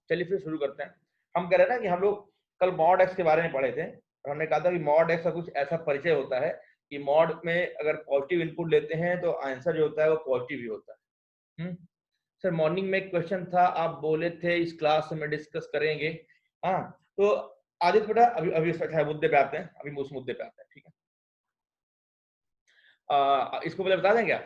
चलिए फिर शुरू करते हैं। हम कह रहे हैं ना कि हम लोग कल मॉड एक्स के बारे में पढ़े थे और हमने कहा था कि मॉड एक्स का कुछ ऐसा परिचय होता है कि मॉड में अगर पॉजिटिव इनपुट लेते हैं तो आंसर जो होता है वो पॉजिटिव ही होता है। सर मॉर्निंग में एक क्वेश्चन था, आप बोले थे इस क्लास में डिस्कस करेंगे। हाँ, तो आदित्य बेटा अभी अभी मुद्दे पे आते हैं, अभी उस मुद्दे पे आते हैं, ठीक है। इसको पहले बता दें क्या?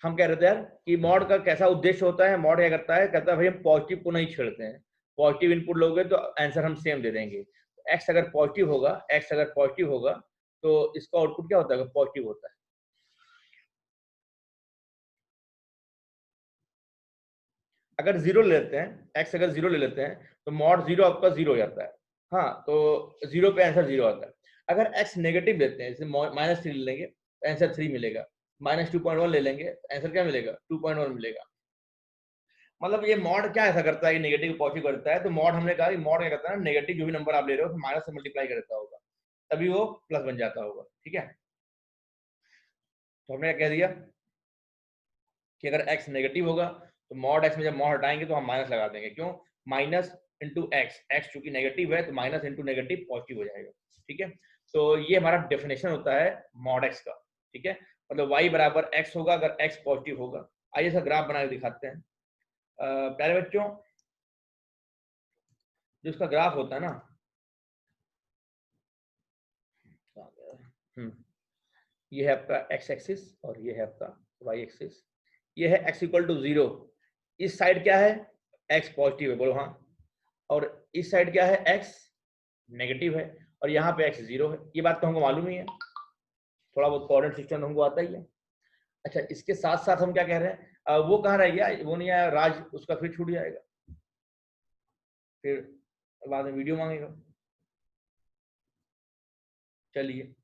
हम कह रहे थे यार कि मॉड का कैसा उद्देश्य होता है। मॉड क्या करता है, कहता है भाई हम पॉजिटिव को नहीं छेड़ते हैं, पॉजिटिव इनपुट लोगे तो आंसर हम सेम दे देंगे। एक्स अगर पॉजिटिव होगा, एक्स अगर पॉजिटिव होगा तो इसका आउटपुट क्या होता है, पॉजिटिव होता है। अगर जीरो ले लेते हैं, एक्स अगर जीरो ले लेते हैं तो मॉड जीरो आपका जीरो हो जाता है। हाँ, तो जीरो पे आंसर जीरो आता है। अगर एक्स नेगेटिव लेते हैं, जैसे माइनस थ्री ले लेंगे तो आंसर थ्री मिलेगा, माइनस 2.1 ले लेंगे तो आंसर क्या मिलेगा, 2.1 मिलेगा। मतलब ये मॉड क्या ऐसा करता है कि नेगेटिव पॉजिटिव करता है। तो मॉड हमने कहा कि मॉड क्या करता है, नेगेटिव जो भी नंबर आप ले रहे हो तो माइनस से मल्टीप्लाई करता होगा, तभी वो प्लस बन जाता होगा, ठीक है। तो हमने क्या कह दिया कि अगर x नेगेटिव होगा तो मॉड x में जब मॉड हटाएंगे तो हम माइनस लगा देंगे। क्यों? माइनस इंटू एक्स, एक्स चूंकि नेगेटिव है तो माइनस इंटू नेगेटिव पॉजिटिव हो जाएगा, ठीक है। तो ये हमारा डेफिनेशन होता है मॉड x का, ठीक है। मतलब y बराबर x होगा अगर x पॉजिटिव होगा। आइए सर ग्राफ बना के दिखाते हैं। प्यारे बच्चों, जो इसका ग्राफ होता है ना, ये है आपका x एक्सिस और ये है आपका y एक्सिस। ये है x इक्वल टू 0। इस साइड क्या है, x पॉजिटिव है, बोलो हाँ। और इस साइड क्या है, x नेगेटिव है। और यहाँ पे x 0 है। ये बात तो हमको मालूम ही है, थोड़ा बहुत कोऑर्डिनेट सिस्टम हमको आता ही है। अच्छा, इसके साथ साथ हम क्या कह रहे हैं, वो कहाँ रह गया, वो नहीं आया राज, उसका फिर छूट जाएगा, फिर बाद में वीडियो मांगेगा। चलिए,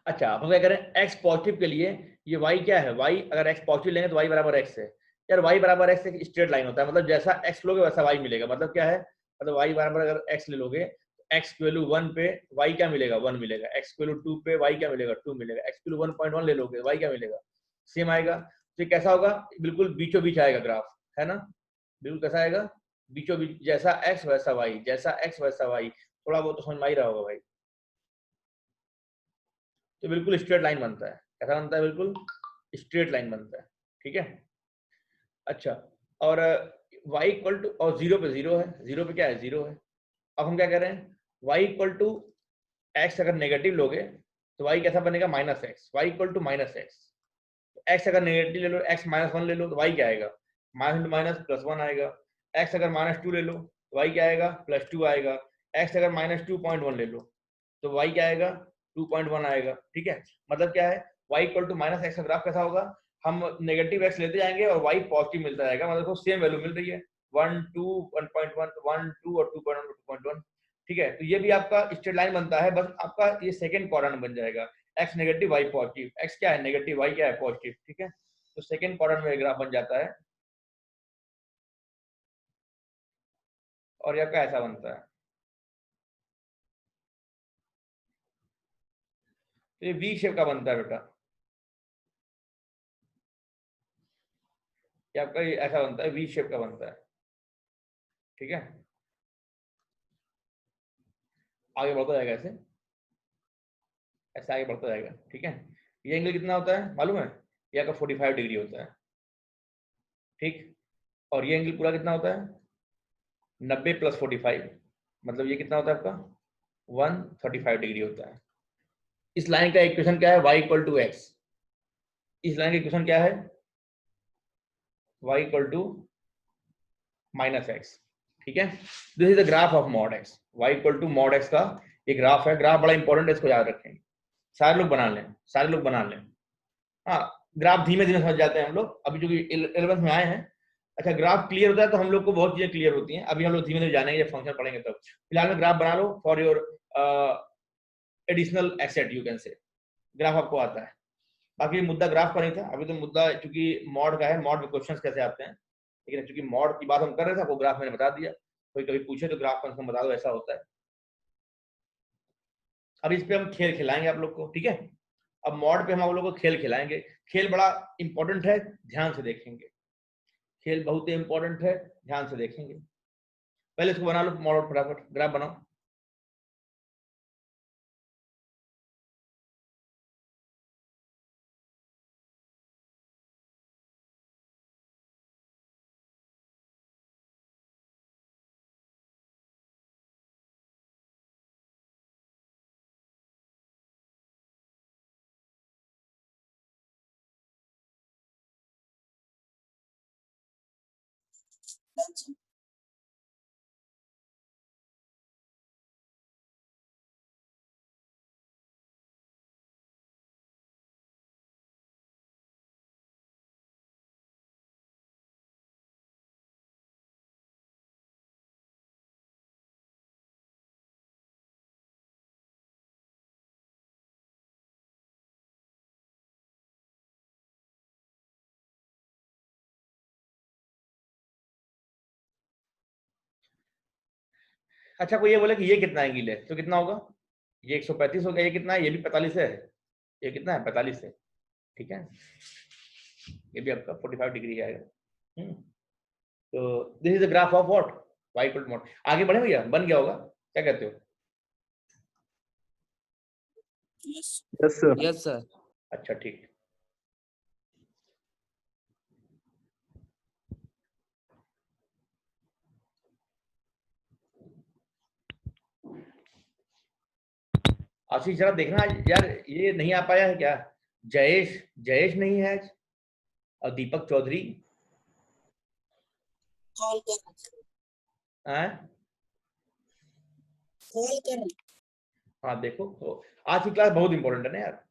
अच्छा अब हम क्या करें, x पॉजिटिव के लिए ये y क्या है, y अगर x पॉजिटिव लेंगे तो y बराबर x है। यार y बराबर x एक स्ट्रेट लाइन होता है, मतलब जैसा x लोगे वैसा y मिलेगा। मतलब क्या है, मतलब y बराबर अगर x ले लोगे तो x की वैल्यू 1 पे y क्या मिलेगा, 1 मिलेगा। x की वैल्यू 2 पे y क्या मिलेगा, 2 मिलेगा। x की वैल्यू 1.1 ले लोगे y क्या मिलेगा, सेम आएगा। तो ये कैसा होगा, बिल्कुल बीचों बीच आएगा ग्राफ, है ना। बिल्कुल कैसा आएगा, बीचों बीच, जैसा x वैसा y, जैसा x वैसा y। थोड़ा बहुत तो समझ में आ ही रहा होगा भाई। तो बिल्कुल स्ट्रेट लाइन बनता है। कैसा बनता है, बिल्कुल स्ट्रेट लाइन बनता है, ठीक है। अच्छा, और y इक्वल टू, और जीरो पे जीरो है, जीरो पे क्या है, जीरो है। अब हम क्या कह रहे हैं, y इक्वल टू एक्स अगर नेगेटिव लोगे तो y कैसा बनेगा, minus X, Y equal to minus X. X अगर नेगेटिव ले लो, x माइनस वन ले लो तो y क्या आएगा, minus into minus plus one आएगा। x अगर माइनस टू ले लो तो y क्या आएगा, प्लस टू आएगा। x अगर माइनस 2.1 ले लो तो y क्या आएगा, 2.1 आएगा, ठीक है। मतलब क्या है, y equal to minus X का ग्राफ कैसा होगा, हम नेगेटिव x लेते जाएंगे और y पॉजिटिव मिलता जाएगा, मतलब सेम वैल्यू मिल रही है, 1 2 1.1 1 2 और 2.1 2.1, ठीक है। तो ये भी आपका स्ट्रेट लाइन बनता है, बस आपका ये सेकंड क्वाड्रेंट बन जाएगा। x negative y positive, x क्या है नेगेटिव, y क्या है पॉजिटिव, ठीक है। तो सेकंड क्वाड्रेंट में ग्राफ बन जाता है और ये आपका ऐसा बनता है। तो ये वी शेप का बनता है बेटा, ये आपका ये ऐसा बनता है, वी शेप का बनता है, ठीक है। आगे बढ़ता जाएगा ऐसे, ऐसे आगे बढ़ता जाएगा, ठीक है। ये एंगल कितना होता है मालूम है, ये आपका 45 डिग्री होता है, ठीक। और ये एंगल पूरा कितना होता है, 90 प्लस 45, मतलब ये कितना होता है आपका 135 डिग्री होता है। इस लाइन का इक्वेशन क्या है, y इक्वल टू एक्स। इस लाइन का इक्वेशन क्या है, y equal to minus X, ठीक है। This is the graph of mod X, y equal to mod X का ये ग्राफ है। ग्राफ बड़ा इंपॉर्टेंट है, इसको याद रखें, सारे लोग बना लें, सारे लोग बना लें। हाँ, ग्राफ धीमे धीमे समझ जाते हैं हम लोग, अभी जो 11th में आए हैं। अच्छा, ग्राफ क्लियर होता है तो हम लोग को बहुत चीजें क्लियर होती हैं। अभी हम लोग धीमे धीमे जानेंगे, जब फंक्शन पढ़ेंगे तब। फिलहाल में ग्राफ बना लो for your additional asset, you can say, graph आपको आता है। बाकी मुद्दा ग्राफ का नहीं था, अभी तो मुद्दा चूंकि मॉड का है, मॉड में क्वेश्चंस कैसे आते हैं, लेकिन चूंकि मॉड की बात हम कर रहे थे, आपको ग्राफ मैंने बता दिया। कोई कभी पूछे तो ग्राफ कम बता दो, ऐसा होता है। अब इस पे हम खेल खिलाएंगे आप लोग को, ठीक है। अब मॉड पे हम आप लोगों को खेल खिलाएंगे। खेल बड़ा इंपॉर्टेंट है, ध्यान से देखेंगे। खेल बहुत ही इंपॉर्टेंट है, ध्यान से देखेंगे। पहले इसको बना लो मॉड, फटाफट ग्राफ बनाओ। अच्छा, कोई ये बोले कि ये कितना एंगल है, तो कितना होगा? ये 135 हो गया। ये कितना है? ये भी 45 है। ये कितना है? 45 है। ठीक है, ये भी आपका 45 डिग्री आएगा। तो this is the graph of what, y equal to mod. आगे बढ़े भैया, बन गया होगा, क्या कहते हो? Yes sir. Yes sir. अच्छा ठीक। आशीष जरा देखना यार, ये नहीं आ पाया है क्या? जयेश, जयेश नहीं है आज, और दीपक चौधरी कॉल कर हैं? कॉल कर। हाँ देखो, तो आज की क्लास बहुत इंपॉर्टेंट है ना यार,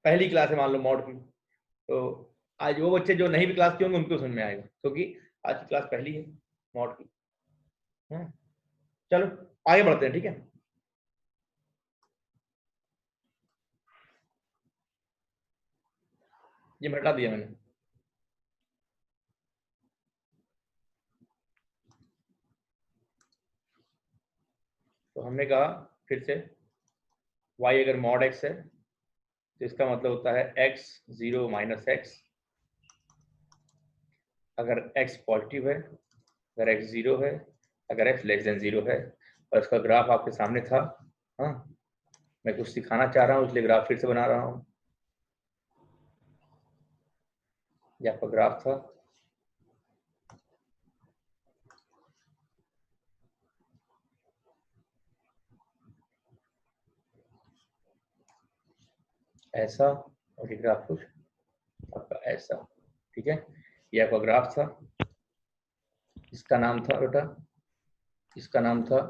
पहली क्लास है मान लो मॉड की। तो आज वो बच्चे जो नहीं भी क्लास के होंगे उनको समझ में आएगा, क्योंकि आज की क्लास पहली है मॉड की। चलो आगे बढ़ते हैं, ठीक है। ये हटा दिया मैंने। तो हमने कहा फिर से, y अगर मॉड x है तो इसका मतलब होता है x 0 माइनस एक्स। अगर x पॉजिटिव है, अगर x 0 है, अगर x लेस देन 0 है, और इसका ग्राफ आपके सामने था। हाँ, मैं कुछ सिखाना चाह रहा हूँ इसलिए ग्राफ फिर से बना रहा हूँ। ये आपका ग्राफ था, ऐसा, और ये ग्राफ कुछ आपका ऐसा। ठीक है, ये आपका ग्राफ था, इसका नाम था बेटा, इसका नाम था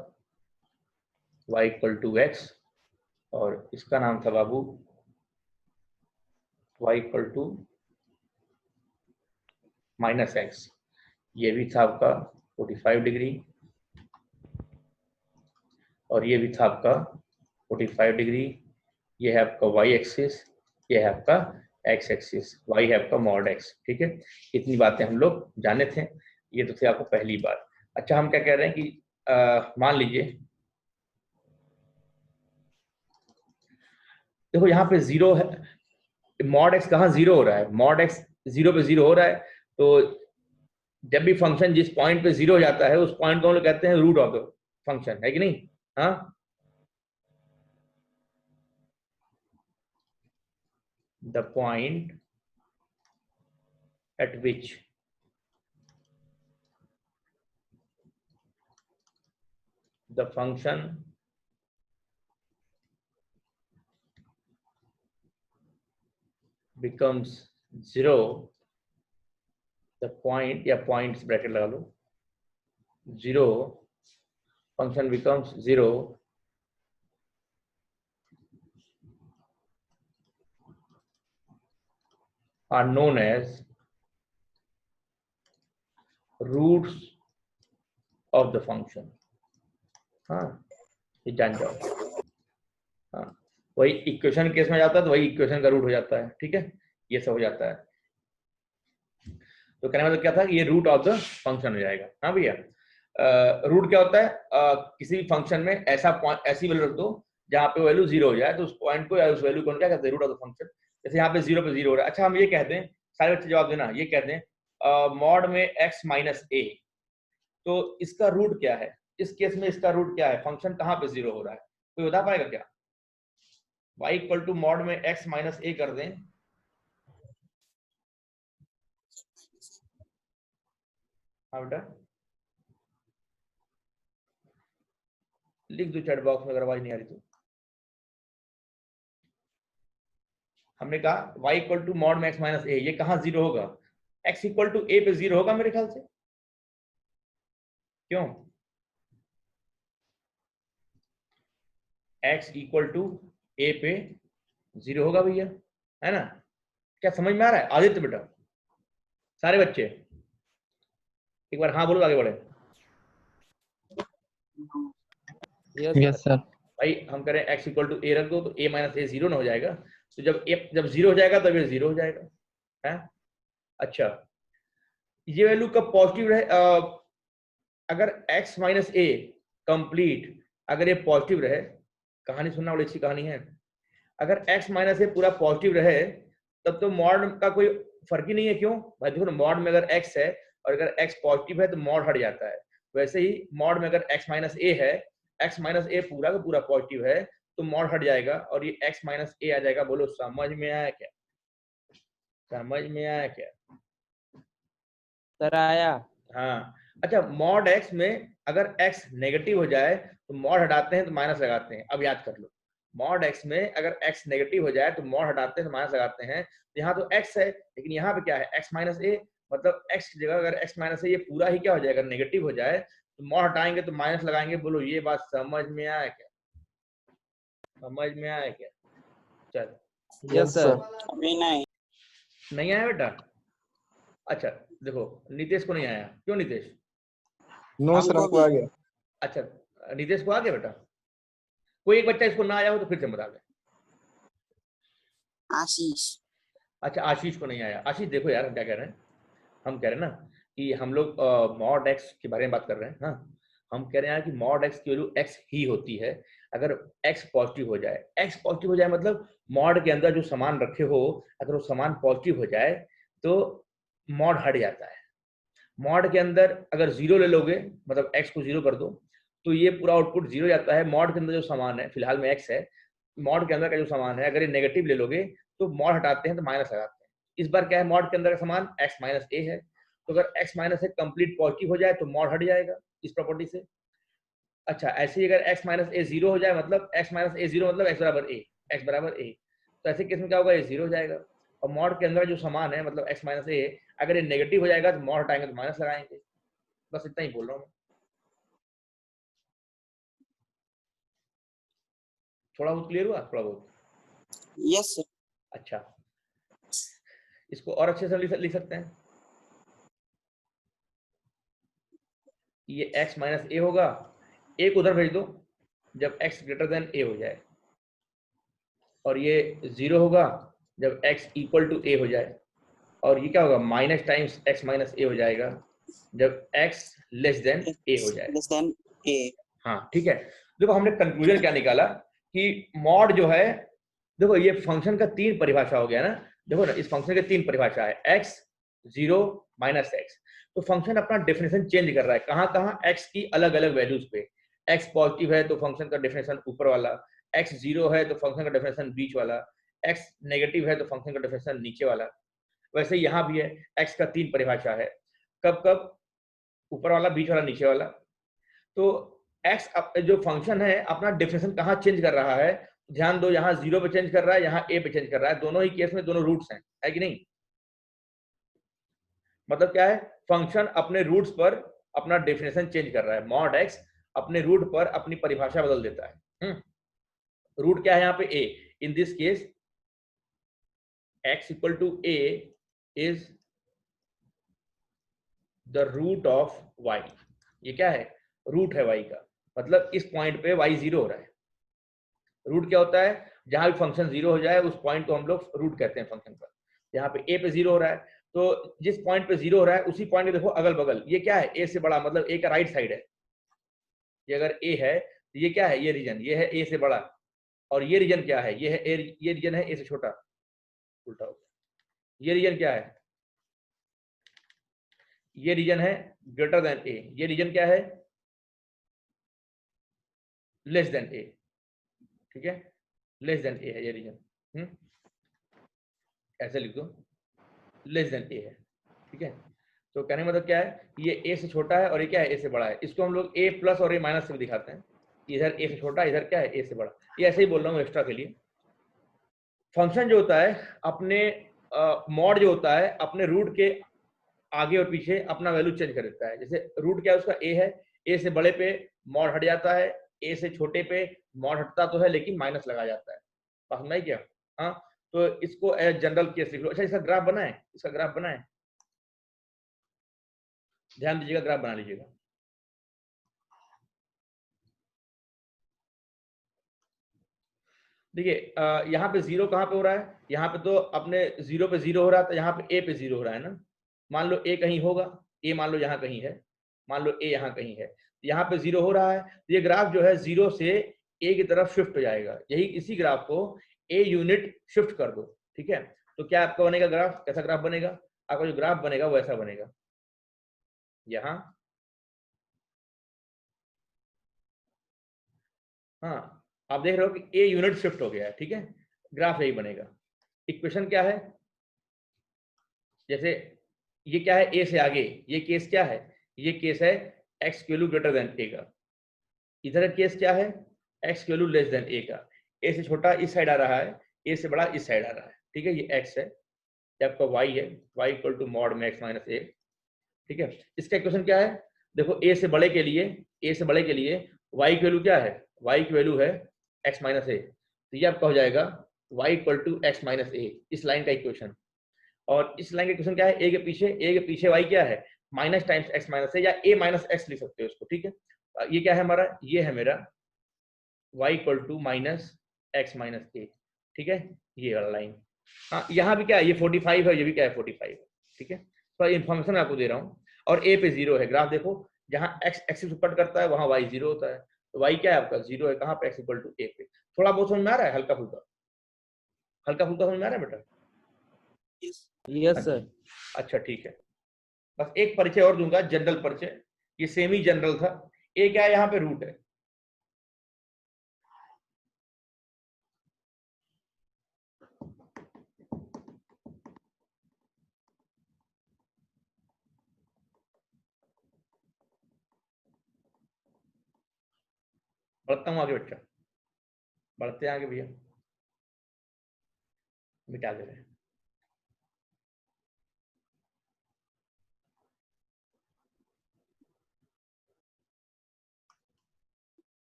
y इक्वल टू एक्स, और इसका नाम था बाबू y equal to minus X. ये भी था आपका 45 डिग्री, और ये भी था आपका 45 डिग्री। ये है आपका y एक्सिस, ये है आपका x एक्सिस, y है आपका मॉड x। ठीक है, इतनी बातें हम लोग जाने थे, ये तो थे आपको पहली बार। अच्छा, हम क्या कह रहे हैं कि मान लीजिए, देखो यहाँ पे 0 है, मॉड x कहाँ 0 हो रहा है? मॉड x 0 पे 0 हो रहा है। तो जब भी फंक्शन जिस पॉइंट पे 0 हो जाता है, उस पॉइंट को हम लोग कहते हैं रूट ऑफ द फंक्शन, है कि नहीं? हाँ, the point at which the function becomes 0, the point, या पॉइंट्स ब्रैकेट लगा लो, 0, function becomes 0 are known as roots of the function। हाँ, ये जान जाओ। हाँ, वही इक्वेशन केस में जाता है तो वही इक्वेशन का रूट हो जाता है। ठीक है, ये सब हो जाता है। तो कहने मतलब क्या था कि ये रूट ऑफ द फंक्शन हो जाएगा। हाँ भैया, रूट क्या होता है? किसी भी फंक्शन में ऐसा पॉइंट, ऐसी वैल्यू रख दो जहाँ पे वैल्यू 0 हो जाए तो उस पॉइंट को या उस वैल्यू को क्या कहते हैं, रूट ऑफ द फंक्शन। जैसे यहाँ पे 0 पे 0 हो रहा है। अच्छा हम ये कहते हैं, सारे बच्चे जवाब देना, ये कहते हैं मॉड में x माइनस ए, तो इसका रूट क्या है? इस केस में इसका रूट क्या है? फंक्शन कहाँ पे 0 हो रहा है? कोई बता पाएगा क्या? y इक्वल टू मॉड में x माइनस ए कर दें, हाँ बेटा लिख दो चैट बॉक्स में अगर आवाज नहीं आ रही तो। हमने कहा y इक्वल टू मॉड में x माइनस ए, ये कहाँ 0 होगा? x इक्वल टू a पे 0 होगा मेरे ख्याल से, क्यों? x इक्वल टू a पे 0 होगा भैया, है ना? क्या समझ में आ रहा है? आदित्य बेटा, सारे बच्चे एक बार हाँ बोलो, आगे बढ़े। Yes sir. भाई हम करें x इक्वल टू a रख दो तो a माइनस ए 0 ना हो जाएगा, तो जब 0 हो जाएगा तब ये 0 हो जाएगा, है? अच्छा ये वैल्यू कब पॉजिटिव रहे? अगर x माइनस ए कंप्लीट अगर ये पॉजिटिव रहे, कहानी सुनना बड़ी अच्छी कहानी है, अगर x माइनस ए पूरा पॉजिटिव रहे तब तो मॉड का कोई फर्क ही नहीं है। क्यों भाई? देखो मॉड में अगर x है और अगर x पॉजिटिव है तो मॉड हट जाता है। वैसे ही मॉड में अगर x माइनस ए है, x माइनस ए पूरा का पूरा पॉजिटिव है तो मॉड हट जाएगा और ये x माइनस ए आ जाएगा। बोलो समझ में आया क्या? समझ में आया क्या? सर आया। हाँ अच्छा, मॉड x में अगर x नेगेटिव हो जाए तो मॉड हटाते हैं तो माइनस लगाते हैं। अब याद कर लो, मॉड x में अगर x नेगेटिव हो जाए तो मॉड हटाते हैं तो माइनस लगाते हैं। यहाँ तो x है लेकिन यहाँ पे क्या है? x माइनस ए, मतलब x की जगह अगर x माइनस ए ये पूरा ही क्या हो जाएगा? नेगेटिव हो जाए तो मॉड हटाएंगे तो माइनस लगाएंगे। बोलो ये बात समझ में आया क्या? समझ में आया क्या? चल यस सर। अभी नहीं। नहीं आया बेटा? अच्छा देखो नितेश को नहीं आया, क्यों नितेश? नो सर, हमको आ गया। अच्छा नितेश को आ गया बेटा? कोई एक बच्चा इसको ना आया हो तो फिर से बता दे। आशीष। अच्छा आशीष को नहीं आया। आशीष देखो यार हम क्या कह रहे हैं, हम कह रहे हैं ना कि हम लोग मॉड एक्स के बारे में बात कर रहे हैं। हाँ हम कह रहे हैं कि मॉड एक्स की वैल्यू एक्स ही होती है अगर एक्स पॉजिटिव हो जाए। एक्स पॉजिटिव हो जाए मतलब मॉड के अंदर जो सामान रखे हो अगर वो सामान पॉजिटिव हो जाए तो मॉड हट जाता है। मॉड के अंदर अगर 0 ले लोगे, मतलब x को 0 कर दो तो ये पूरा आउटपुट 0 जाता है। मॉड के अंदर जो सामान है, फिलहाल में x है, मॉड के अंदर का जो सामान है अगर ये नेगेटिव ले लोगे तो मॉड हटाते हैं तो माइनस लगाते हैं। इस बार क्या है? मॉड के अंदर का सामान x माइनस ए है, तो अगर x माइनस ए कंप्लीट पॉजिटिव हो जाए तो मॉड हट जाएगा इस प्रॉपर्टी से। अच्छा ऐसे ही अगर x माइनस ए 0 हो जाए, मतलब x माइनस ए 0 मतलब x बराबर a, x बराबर a, तो ऐसे केस में क्या होगा? ये 0 हो जाएगा। और मॉड के अंदर जो सामान है मतलब x माइनस ए अगर ये नेगेटिव हो जाएगा तो मॉड हटाएंगे तो माइनस लगाएंगे। बस इतना ही बोल रहा हूँ मैं, थोड़ा बहुत क्लियर हुआ? थोड़ा बहुत? Yes sir. अच्छा इसको और अच्छे से लिख सकते हैं। ये x माइनस ए होगा, एक उधर भेज दो जब x ग्रेटर देन a हो जाए, और ये 0 होगा जब x इक्वल टू a हो जाए, और ये क्या होगा? Minus times x minus a हो जाएगा जब x लेस देन a हो जाए। Less than a। हाँ ठीक है। देखो हमने कंक्लूजन क्या निकाला कि मॉड जो है, देखो ये फंक्शन का 3 परिभाषा हो गया ना। देखो ना इस फंक्शन के 3 परिभाषा है, x 0 माइनस x। तो फंक्शन अपना डेफिनेशन चेंज कर रहा है कहाँ कहाँ? x की अलग अलग वैल्यूज पे। x पॉजिटिव है तो फंक्शन का डेफिनेशन ऊपर वाला, x 0 है तो फंक्शन का डेफिनेशन बीच वाला, x नेगेटिव है तो फंक्शन का डेफिनेशन नीचे वाला। वैसे यहाँ भी है, x का 3 परिभाषा है, कब कब? ऊपर वाला, बीच वाला, नीचे वाला। तो x जो फंक्शन है अपना डेफिनेशन कहाँ चेंज कर रहा है? ध्यान दो, यहाँ 0 पे चेंज कर रहा है, यहाँ a पे चेंज कर रहा है। दोनों ही केस में दोनों रूट्स हैं, है कि नहीं? मतलब क्या है? फंक्शन अपने रूट्स पर अपना डेफिनेशन चेंज कर रहा है। मॉड x अपने रूट पर अपनी परिभाषा बदल देता है। रूट क्या है यहाँ पे? a। In this case x equal to a is the root of y। ये क्या है? रूट है y का, मतलब इस पॉइंट पे y 0 हो रहा है। रूट क्या होता है? जहां भी फंक्शन 0 हो जाए उस पॉइंट को हम लोग रूट कहते हैं फंक्शन का। यहाँ पे a पे 0 हो रहा है, तो जिस पॉइंट पे 0 हो रहा है उसी पॉइंट के देखो अगल बगल, ये क्या है? a से बड़ा, मतलब a का राइट साइड है। ये अगर a है तो ये क्या है? ये रीजन, ये है a से बड़ा। और ये रीजन क्या है, ये है ए, ये रीजन है ए से छोटा, उल्टा हो गया। ये रीजन क्या है, ये रीजन है ग्रेटर देन ए, ये रीजन क्या है, लेस देन ए, ठीक है, लेस देन ए है ये रीजन, ऐसे लिख दो, लेस देन ए है, ठीक है। तो कहने का मतलब क्या है, ये ए से छोटा है और ये क्या है, ए से बड़ा है। इसको हम लोग ए प्लस और ए माइनस से भी दिखाते हैं, इधर ए से छोटा, इधर क्या है, ए से बड़ा। ये ऐसे ही बोल रहा हूँ एक्स्ट्रा के लिए। फंक्शन जो होता है अपने मॉड जो होता है अपने रूट के आगे और पीछे अपना वैल्यू चेंज कर देता है। जैसे रूट क्या है उसका ए है, ए से बड़े पे मॉड हट जाता है, ए से छोटे पे मॉड हटता तो है लेकिन माइनस लगा जाता है। समझ में आई क्या? हाँ, तो इसको एज जनरल केस लिख लो। अच्छा, इसका ग्राफ बना है, इसका ग्राफ बना है, ध्यान दीजिएगा, ग्राफ बना लीजिएगा। देखिए यहाँ पे जीरो कहाँ पे हो रहा है, यहाँ पे तो अपने जीरो पे जीरो हो रहा था, यहाँ पे ए पे जीरो हो रहा है ना। मान लो ए कहीं होगा, ए मान लो यहाँ कहीं है, मान लो ए यहाँ कहीं है, यहाँ पे जीरो हो रहा है, तो ये ग्राफ जो है जीरो से ए की तरफ शिफ्ट हो जाएगा। यही इसी ग्राफ को ए यूनिट शिफ्ट कर दो, ठीक है। तो क्या आपका बनेगा ग्राफ, कैसा ग्राफ बनेगा आपका? जो ग्राफ बनेगा वो ऐसा बनेगा, यहाँ, हाँ आप देख रहे हो कि ए यूनिट शिफ्ट हो गया है, ठीक है। ग्राफ यही बनेगा। इक्वेशन क्या है, जैसे ये क्या है, ए से आगे, ये केस क्या है, ये केस है एक्स की वैल्यू ग्रेटर देन ए का। इधर केस क्या है, एक्स की वैल्यू लेस देन ए का। ए से छोटा इस साइड आ रहा है, ए से बड़ा इस साइड आ रहा है, ठीक है। ये एक्स है, ये आपका वाई है, वाई इक्वल टू मॉड में एक्स माइनस ए, ठीक है। इसका इक्वेशन क्या है, देखो ए से बड़े के लिए, ए से बड़े के लिए वाई की वैल्यू क्या है, वाई की वैल्यू है एक्स माइनस ए, तो ये आपका हो जाएगा y equal to x minus a, इस लाइन का इक्वेशन। और इस लाइन का इक्वेशन क्या है, ए के पीछे वाई क्या है, माइनस टाइम्स एक्स माइनस ए, या ए माइनस एक्स लिख सकते हो इसको, ठीक है। ये क्या है हमारा, ये है मेरा y equal to minus x minus a, ठीक है, ये वाला लाइन। हाँ, यहाँ भी क्या है, ये 45 है, ये भी क्या है 45 है, ठीक है। तो इन्फॉर्मेशन आपको दे रहा हूँ। और ए पे जीरो है, ग्राफ देखो, जहाँ एक्स एक्सिस कट करता है वहाँ वाई जीरो होता है, तो वाई क्या है आपका जीरो है, कहाँ पे, एक्स इक्वल टू ए पे। थोड़ा बहुत समझ में आ रहा है, हल्का फुल्का, हल्का फुल्का समझ में आ रहा है बेटा? Yes sir. अच्छा ठीक है, बस एक परिचय और दूंगा, जनरल परिचय, ये सेमी जनरल था। ए क्या है, यहाँ पे रूट है, बढ़ता हूँ आगे बच्चा, बढ़ते हैं आगे भैया, मिटा दे रहे हैं।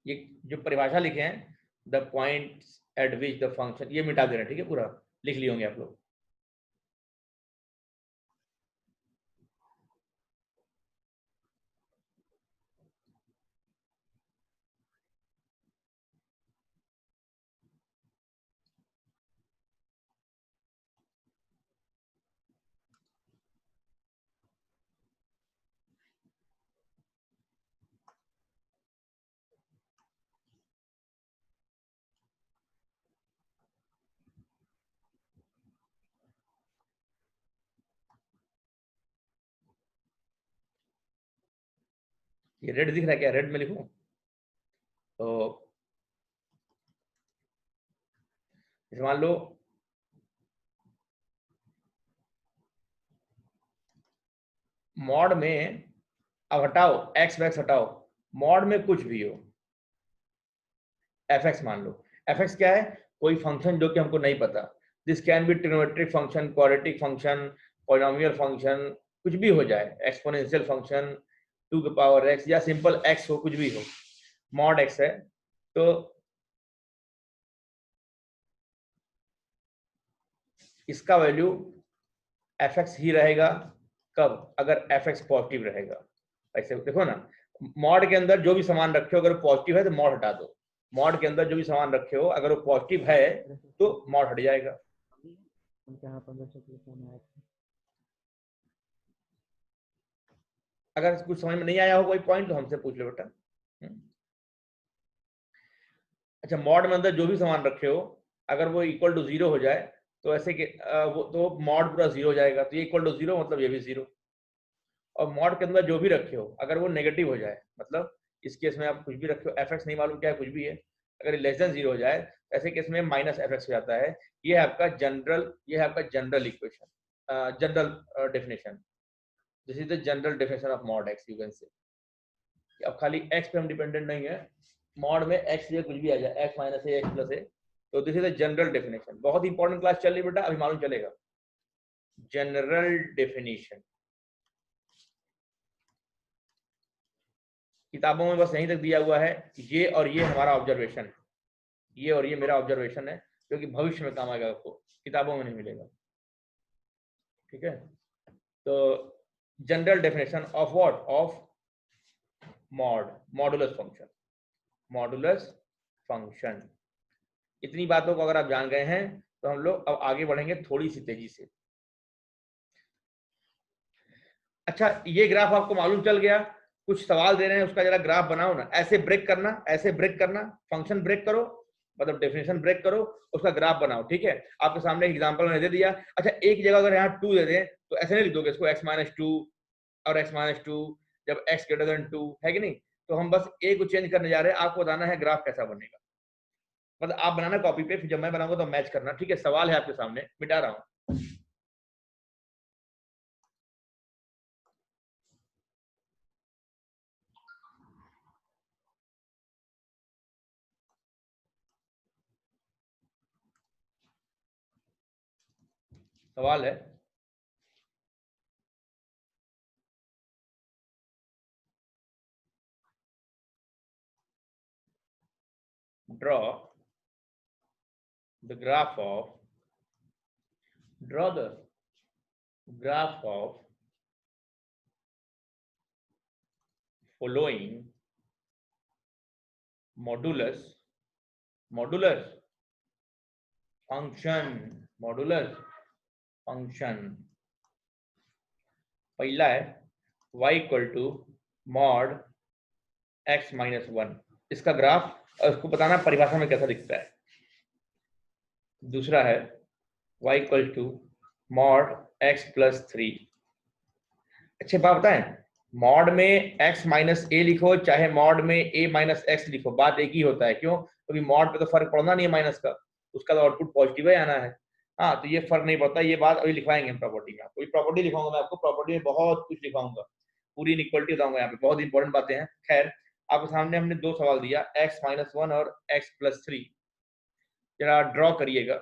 ये जो परिभाषा लिखे हैं, the point eight which the function, ये मिटा दे रहे हैं, ठीक है, पूरा लिख लिए होंगे आप लोग। ये रेड दिख रहा है क्या, रेड में लिखूं? तो जैसे मान लो मॉड में, अब हटाओ एक्स वैक्स हटाओ, मॉड में कुछ भी हो, एफ एक्स मान लो। एफ एक्स क्या है, कोई फंक्शन जो कि हमको नहीं पता। This can be trigonometric function, quadratic function, polynomial function, कुछ भी हो जाए, एक्सपोनेंशियल फंक्शन, टू की पावर एक्स, या सिंपल एक्स हो, कुछ भी हो, मॉड एक्स है। तो इसका वैल्यू एफ एक्स ही रहेगा, कब, अगर एफ एक्स पॉजिटिव रहेगा। ऐसे देखो ना, मॉड के अंदर जो भी सामान रखे हो अगर पॉजिटिव है तो मॉड हटा दो, मॉड के अंदर जो भी सामान रखे हो अगर वो पॉजिटिव है तो मॉड हट जाएगा। अगर कुछ समझ में नहीं आया हो कोई पॉइंट तो हमसे पूछ लो बेटा। अच्छा, मॉड में अंदर जो भी सामान रखे हो अगर वो इक्वल टू 0 हो जाए तो ऐसे कि वो तो मॉड पूरा 0 हो जाएगा, तो ये इक्वल टू 0 मतलब ये भी 0। और मॉड के अंदर जो भी रखे हो अगर वो नेगेटिव हो जाए, मतलब इस केस में आप कुछ भी रखे हो, एफ एक्स नहीं मालूम क्या है, कुछ भी है, अगर ये लेस देन 0 हो जाए ऐसे केस में माइनस एफ एक्स हो जाता है। ये है आपका general equation, general definition. This is the general definition of mod x, you can से। अब खाली एक्स पे हम डिपेंडेंट नहीं है, मॉड में एक्स ये कुछ भी आ जाए, एक्स माइनस ए एक्स प्लस ए, तो this is the general definition. बहुत इंपॉर्टेंट क्लास चल रही बेटा, अभी मालूम चलेगा। जनरल डेफिनेशन किताबों में बस यहीं तक दिया हुआ है, ये और ये हमारा ऑब्जर्वेशन है, ये और ये मेरा ऑब्जर्वेशन है, जो कि भविष्य में काम आएगा, आपको किताबों में नहीं मिलेगा। ठीक है, तो general definition of what, of mod, modulus function, modulus function. इतनी बातों को अगर आप जान गए हैं तो हम लोग अब आगे बढ़ेंगे थोड़ी सी तेजी से। अच्छा, ये ग्राफ आपको मालूम चल गया, कुछ सवाल दे रहे हैं उसका जरा ग्राफ बनाओ ना, ऐसे ब्रेक करना, ऐसे ब्रेक करना, फंक्शन ब्रेक करो, मतलब डेफिनेशन ब्रेक करो, उसका ग्राफ बनाओ। ठीक है, आपके सामने एग्जांपल मैंने दे दिया। अच्छा, एक जगह अगर यहाँ 2 दे दें तो ऐसे नहीं लिख दोगे इसको x-2 और x-2 जब x ग्रेटर देन 2 है कि नहीं, तो हम बस a को चेंज करने जा रहे हैं, आपको बताना है ग्राफ कैसा बनेगा। मतलब आप बनाना कॉपी पे, फिर जब मैं बनाऊंगा तो मैच करना। ठीक है, सवाल है आपके सामने, मिटा रहा हूँ। सवाल है, draw the graph of, draw the graph of following modulus function। पहला है y equal to mod x minus 1, इसका ग्राफ, और उसको बताना परिभाषा में कैसा दिखता है। दूसरा है y equal to mod x plus 3। अच्छे बात बताएं, मॉड में x माइनस ए लिखो चाहे मॉड में a माइनस एक्स लिखो, बात एक ही होता है। क्यों? क्योंकि मॉड पे तो फर्क पड़ना नहीं है माइनस का, उसका तो आउटपुट पॉजिटिव ही आना है। हाँ, तो ये फर्क नहीं पड़ता, ये बात अभी लिखवाएंगे हम प्रॉपर्टी में। आपको प्रॉपर्टी लिखाऊंगा मैं, आपको प्रॉपर्टी में बहुत कुछ लिखाऊंगा, पूरी इनइक्वालिटी बताऊंगा यहाँ पे, बहुत इंपॉर्टेंट बातें हैं। खैर, आपके सामने हमने 2 सवाल दिया, x माइनस 1 और x प्लस 3, जरा ड्रॉ करिएगा।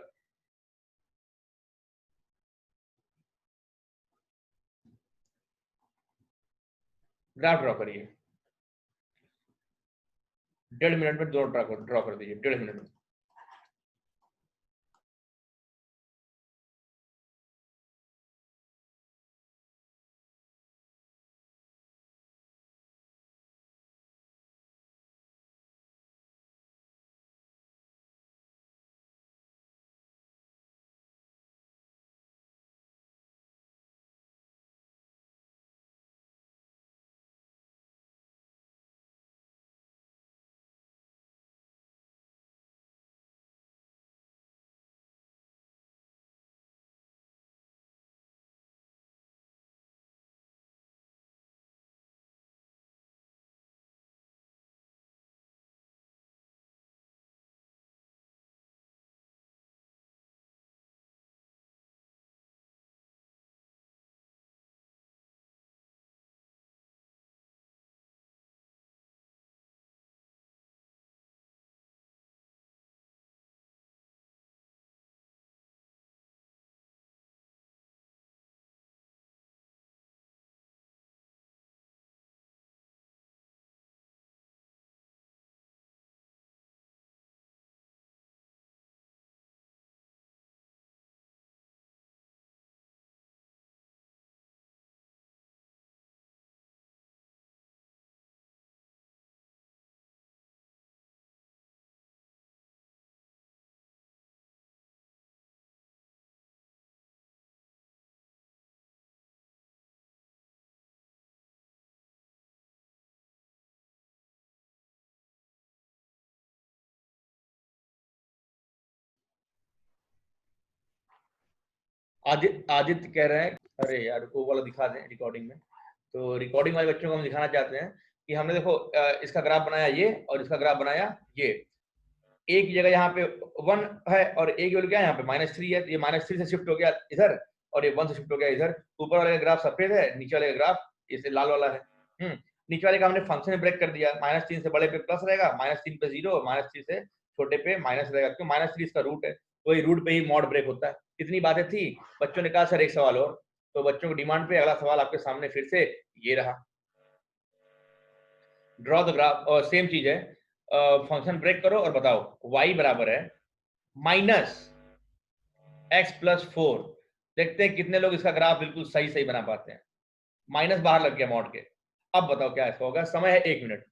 ग्राफ ड्रॉ करिए, 1.5 मिनट में दो ड्रॉ कर दीजिए, 1.5 मिनट में। आदित्य कह रहे हैं, अरे यार वो वाला दिखा दें रिकॉर्डिंग में। तो रिकॉर्डिंग वाले बच्चों को हम दिखाना चाहते हैं कि हमने देखो इसका ग्राफ बनाया ये और इसका ग्राफ बनाया ये। एक जगह यहाँ पे 1 है और एक वैल्यू क्या है यहाँ पे -3 है। ये -3 से शिफ्ट हो गया इधर और ये 1 से शिफ्ट हो गया इधर। ऊपर वाले का ग्राफ सफेद है, नीचे वाले का ग्राफ इसे लाल वाला है। नीचे वाले का हमने फंक्शन में ब्रेक कर दिया। -3 से बड़े पे प्लस रहेगा, -3 पे 0, -3 से छोटे पे माइनस रहेगा, क्यों -3 इसका रूट है, वही रूट पे ही मॉड ब्रेक होता है। इतनी बातें थी। बच्चों ने कहा सर एक सवाल और, तो बच्चों की डिमांड पे अगला सवाल आपके सामने फिर से ये रहा। ड्रॉ द ग्राफ, और सेम चीज है, फंक्शन ब्रेक करो और बताओ y बराबर है -x+4। देखते हैं कितने लोग इसका ग्राफ बिल्कुल सही सही बना पाते हैं। माइनस बाहर लग गया मॉड के। अब बताओ क्या इसका होगा। समय है 1 मिनट।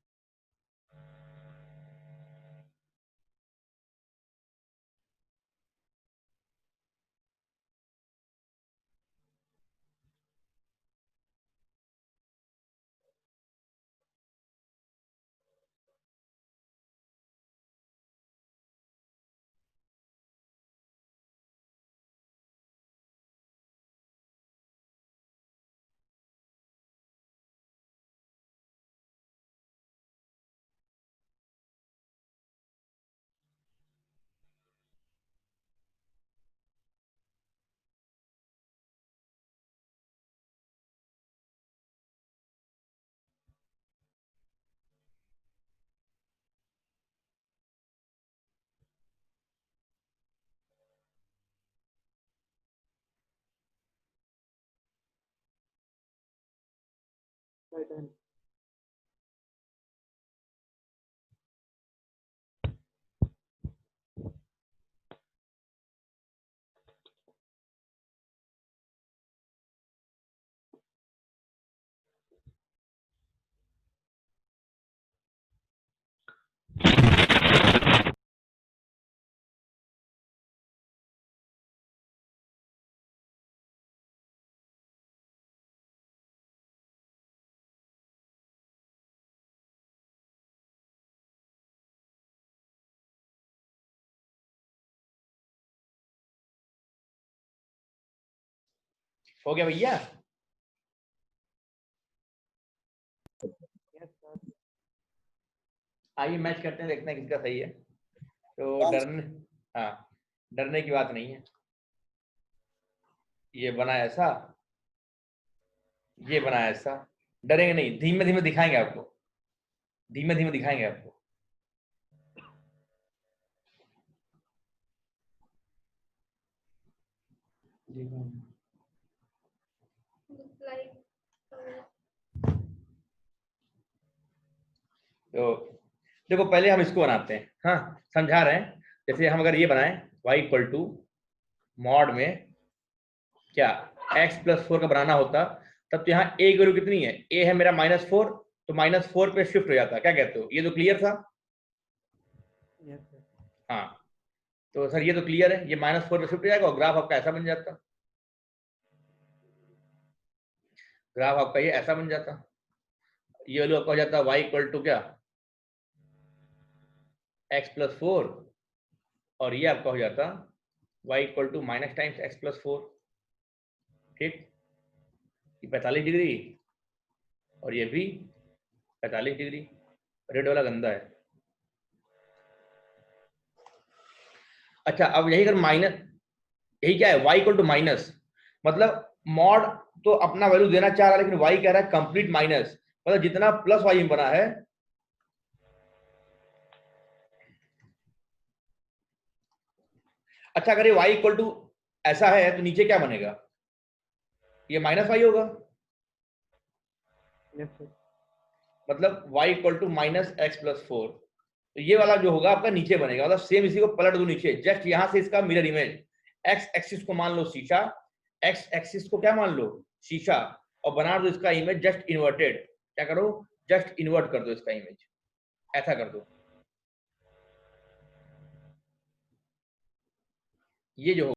हो गया भैया? आइए मैच करते हैं, देखते हैं किसका सही है। तो डरने, हाँ डरने की बात नहीं है। ये बना ऐसा, ये बना ऐसा, डरेंगे नहीं, धीमे धीमे दिखाएंगे आपको, धीमे धीमे दिखाएंगे आपको। तो देखो पहले हम इसको बनाते हैं, हाँ समझा रहे हैं। जैसे हम अगर ये बनाएं y इक्वल टू मॉड में क्या x+4 का बनाना होता, तब तो यहाँ a की वैल्यू कितनी है, a है मेरा -4, तो -4 पे शिफ्ट हो जाता। क्या कहते हो, ये तो क्लियर था? हाँ तो सर ये तो क्लियर है, ये -4 पे शिफ्ट हो जाएगा और ग्राफ आपका ऐसा बन जाता। ग्राफ आपका ये ऐसा बन जाता। ये वैल्यू आपका हो जाता y इक्वल टू क्या x+4 और ये आपका हो जाता y equal to minus times x+4। ठीक, ये 45 डिग्री और ये भी 45 डिग्री। रेड वाला गंदा है। अच्छा अब यही अगर माइनस, यही क्या है y इक्वल टू माइनस, मतलब मॉड तो अपना वैल्यू देना चाह रहा है लेकिन y कह रहा है कंप्लीट माइनस, मतलब जितना प्लस y में बना है अच्छा अगर ये y इक्वल टू ऐसा है तो नीचे क्या बनेगा, ये -y होगा। मतलब y इक्वल टू -x+4, तो ये वाला जो होगा आपका नीचे बनेगा, मतलब सेम इसी को पलट दो नीचे, जस्ट यहां से इसका मिरर इमेज। x एक्सिस को मान लो शीशा, x एक्सिस को क्या मान लो शीशा, और बना दो इसका इमेज जस्ट इन्वर्टेड। क्या करो, जस्ट इन्वर्ट कर दो इसका इमेज, ऐसा कर दो। ये जो